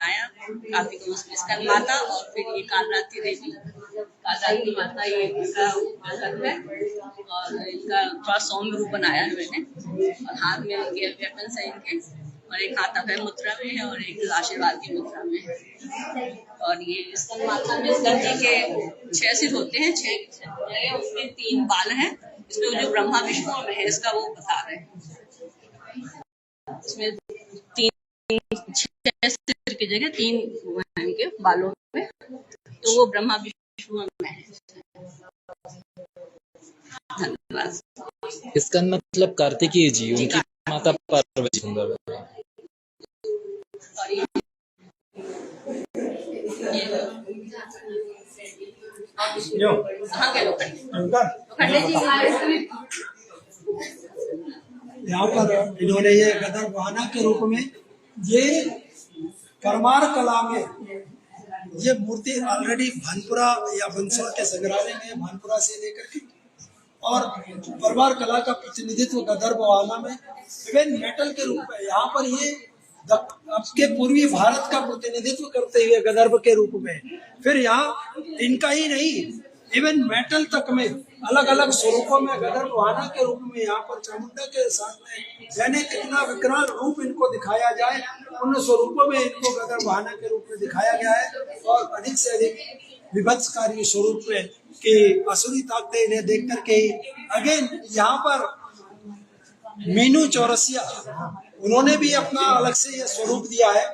बनाया काफी स्कंद माता और फिर ये कालरात्रि देवी, कालरात्रि माता ये इनका मतलब है और इनका थोड़ा सौम्य रूप बनाया है मैंने और हाथ में उनके वेपन्स है इनके और एक हाथ अभय मुद्रा में है और एक आशीर्वाद की मुद्रा में है। और ये स्कंद माता में स्कंद जी के 6 सिर होते हैं, 6 जगह उसमें 3 बाल हैं, इसमें जो ब्रह्मा विष्णु और महेश का वो बता रहे हैं। इसमें 6 सिर की जगह 3 इनके बालों में, तो वो ब्रह्मा विष्णु और महेश। धन्यवाद। इसका मतलब कार्तिकेय जी, उनकी माता पार्वती सुंदर है। यहाँ पर इन्होंने ये गदर बहाना के रूप में ये परमार कला में ये मूर्ति ऑलरेडी भानपुरा या बंसोड़ के संग्रहालय में भानपुरा से लेकर के और परमार कला का प्रतिनिधित्व गदर बहाना में इवन मेटल के रूप में यहाँ पर ये आपके पूर्वी भारत का प्रतिनिधित्व करते हुए गदर्भ के रूप में, फिर यहाँ इनका ही नहीं इवन मेटल तक में अलग अलग स्वरूपों में गदर बहाना के रूप में यहाँ पर चामुंडा के साथ में यानी कितना विकराल रूप इनको दिखाया जाए, उन स्वरूपों में इनको गदर बहाना के रूप में दिखाया गया है और अधिक से अधिक विभत्सकारी स्वरूप में कि असुरी ताकतें इन्हें देख करके अगेन यहाँ पर मीनू चौरसिया उन्होंने भी अपना अलग से ये स्वरूप दिया है,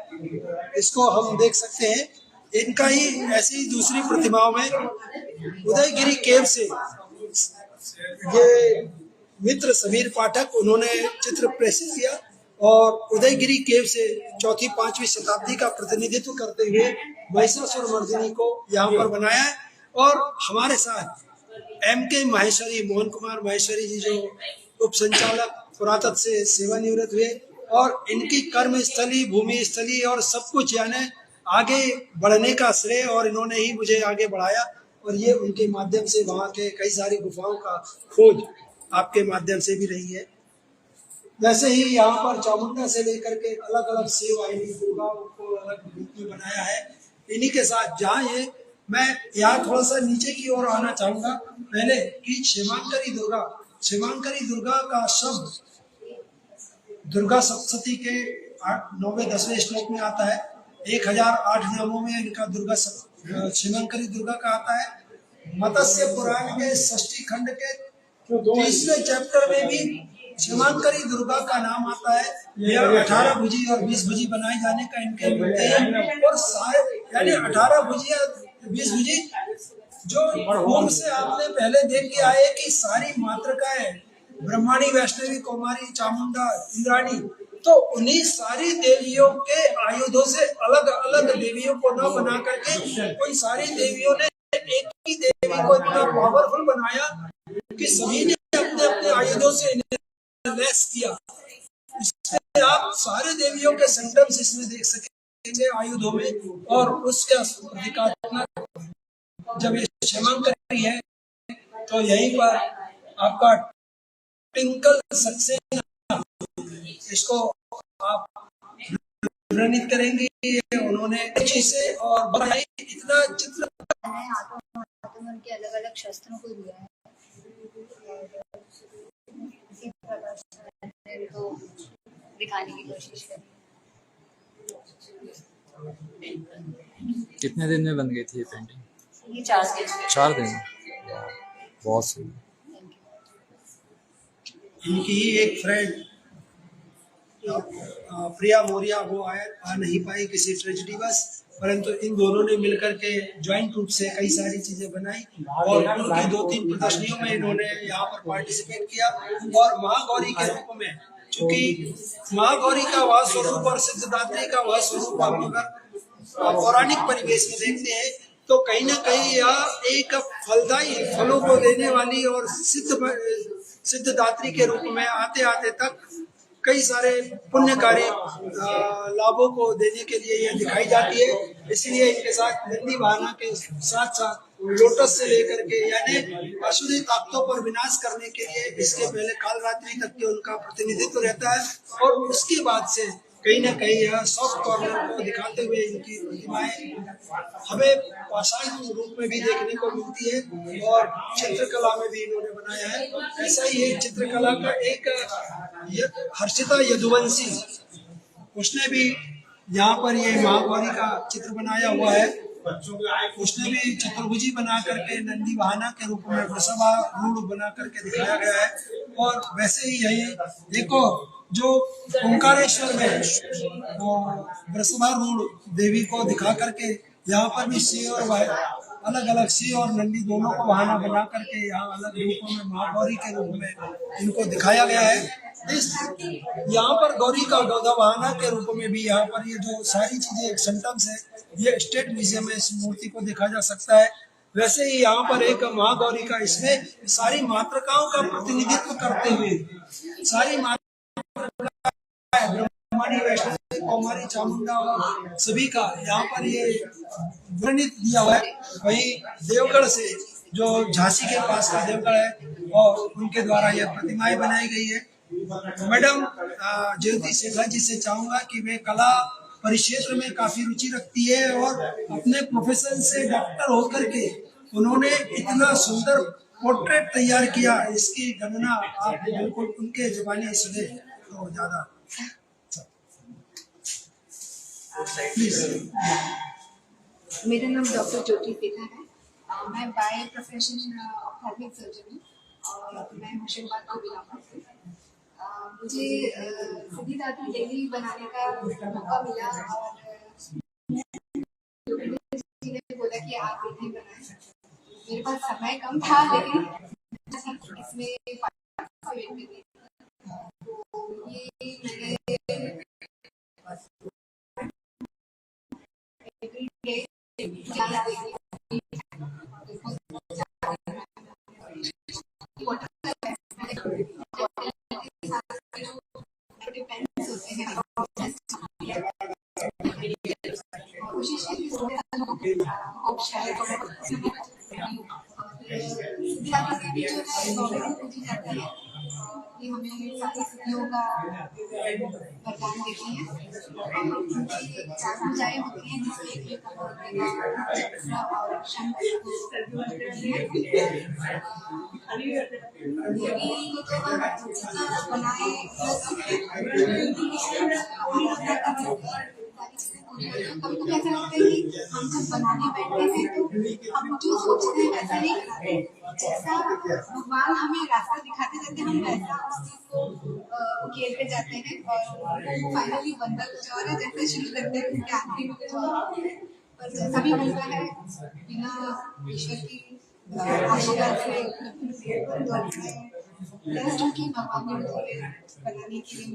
इसको हम देख सकते हैं। इनका ही ऐसी ही दूसरी प्रतिमाओं में उदयगिरी केव से ये मित्र समीर पाठक उन्होंने चित्र प्रेषित किया और उदयगिरी केव से 4वीं-5वीं शताब्दी का प्रतिनिधित्व करते हुए महिषासुर मर्दिनी को यहाँ पर बनाया है। और हमारे साथ MK माहेश्वरी, मोहन कुमार माहेश्वरी जी जो उप संचालक पुरातत्व से सेवानिवृत्त हुए और इनकी कर्म स्थली, भूमि स्थली और सब कुछ यानी आगे बढ़ने का श्रेय और इन्होंने ही मुझे आगे बढ़ाया और ये उनके माध्यम से वहाँ के कई सारी गुफाओं का खोज आपके माध्यम से भी रही है। वैसे ही यहाँ पर चामुंडा से लेकर के अलग अलग सेव आईनी दुर्गाओं को अलग रूप में बनाया है। इन्हीं के साथ जहाँ ये मैं यहाँ थोड़ा सा नीचे की ओर आना चाहूंगा पहले कि क्षेमांकरी दुर्गा का शब्द दुर्गा सप्तशती के 9वें-10वें श्लोक में आता है। 1008 नामों में इनका दुर्गा क्षेमांकरी दुर्गा का आता है। मत्स्य पुराण के 6ठी खंड के 30वें चैप्टर में भी क्षेमांकरी दुर्गा का नाम आता है। यह 18 भुजी और 20 भुजी बनाए जाने का इनके मिलते हैं और सारे यानी 18 भुजी या 20 भुजी जो पूर्व से आपने पहले देख के आए कि सारी मातृकाएं ब्रह्माणी, वैष्णवी, कौमारी, चामुंडा, इंद्राणी, तो उन्हीं सारी देवियों के आयुधों से अलग अलग देवियों को न बना करके उन सारी देवियों ने एक ही देवी को इतना पावरफुल बनाया कि सभी ने अपने अपने आयुधों से लैस किया। इसमें आप सारे देवियों के सिम्टम्स इसमें देख सकेंगे आयुधों में और उसका प्रतीकात्मक जब ये क्षेमांकरी है तो यहीं पर आपका टिंकल सक्सेना इसको आप वर्णित करेंगे। उन्होंने से और बनाई इतना चित्र हाथों में उनके अलग अलग शस्त्रों को दिया है इसी प्रकार से तो दिखाने की कोशिश करें। कितने दिन में बन गई थी ये पेंटिंग? ये 4 दिन। बहुत सही। इनकी ही एक फ्रेंड प्रिया मौर्य वो आ नहीं पाई किसी ट्रेजेडी बस, परंतु इन दोनों ने मिलकर के ज्वाइंट रूप से कई सारी चीजें बनाई और उनकी 2-3 प्रदर्शनियों में इन्होंने यहाँ पर पार्टिसिपेट किया। और महागौरी के रूप में चूंकि महागौरी का वह स्वरूप और सिद्धदात्री का वह स्वरूप आप अगर पौराणिक परिवेश में देखते हैं तो कहीं ना कहीं यह एक फलदायी फलों को देने वाली और सिद्धदात्री के रूप में आते आते तक कई सारे पुण्यकारी लाभों को देने के लिए यह दिखाई जाती है। इसलिए इनके साथ नंदी वाहना के साथ साथ लोटस से लेकर के यानी असुरी ताकतों पर विनाश करने के लिए इसके पहले कालरात्रि तक के उनका प्रतिनिधित्व रहता है और उसके बाद से कहीं ना कहीं सॉफ्ट कॉर्नर को दिखाते हुए इनकी प्रतिमाएं हमें पाषाण रूप में भी देखने को मिलती है और चित्रकला में भी इन्होंने बनाया है। ऐसा ही है चित्रकला का एक हर्षिता यदुवंशी, उसने भी यहाँ पर ये महागौरी का चित्र बनाया हुआ है। उसने भी चतुर्भुजी बना करके नंदी वाहना के रूप में वृषभारूढ़ बना करके दिखाया गया है। और वैसे ही यही देखो जो ओंकारेश्वर में वृषभारूढ़ देवी को दिखा करके यहाँ पर भी सिंह और अलग अलग सिंह और नंदी दोनों को वाहना बना करके यहाँ अलग रूपों में महागौरी के रूप में इनको दिखाया गया है। इस यहाँ पर गौरी का गौदा वाहना के रूप में भी यहाँ पर ये जो सारी चीजें एक सिम्टम्स है, ये स्टेट म्यूजियम में इस मूर्ति को देखा जा सकता है। वैसे ही यहाँ पर एक महागौरी का, इसमें सारी मातृकाओं का प्रतिनिधित्व करते हुए सारी ब्रह्मणी, वैष्णवी, कौमारी, चामुंडा और सभी का यहाँ पर ये वर्णित दिया हुआ है। वही देवगढ़ से जो झांसी के पास का देवगढ़ है और उनके द्वारा यह प्रतिमाएं बनाई गई है। मैडम ज्योति शेखर जी से चाहूंगा कि वे कला परिक्षेत्र में काफी रुचि रखती है और अपने प्रोफेशन से डॉक्टर होकर के उन्होंने इतना सुंदर पोर्ट्रेट तैयार किया, इसकी गणना आप बिल्कुल उनके जुबानी सुने तो ज्यादा। प्लीज। मेरा नाम डॉक्टर ज्योति शेखर है। मैं बाय प्रोफेशन ऑप्थेल्मिक सर्जन हूँ और मैं होशंगाबाद को बिलोंग करती हूँ। मुझे सीधी दादी डेली बनाने का मौका मिला और जी ने बोला कि आप डेली बनाएं। मेरे पास समय कम था लेकिन इसमें पार्टिसिपेट करने तो ये मैंने कोशिश की ये हमें सारी स्थितियों का वरदान देती है। पूजाएं होती हैं जिसमें और शंख बनाए कभी ऐसा लगता है कि हम जब बनाने बैठते हैं तो हम जो सोचते हैं वैसा नहीं करते, जैसा भगवान हमें रास्ता दिखाते जाते हैं हम वैसा उस चीज को उकेरते जाते हैं और फाइनली बनता कुछ और है जैसे शुरू करते हैं कि आखिरी में कुछ और, पर जैसा भी बनता है बिना ईश्वर की आशीर्वाद से भगवान ने मुझे बनाने के लिए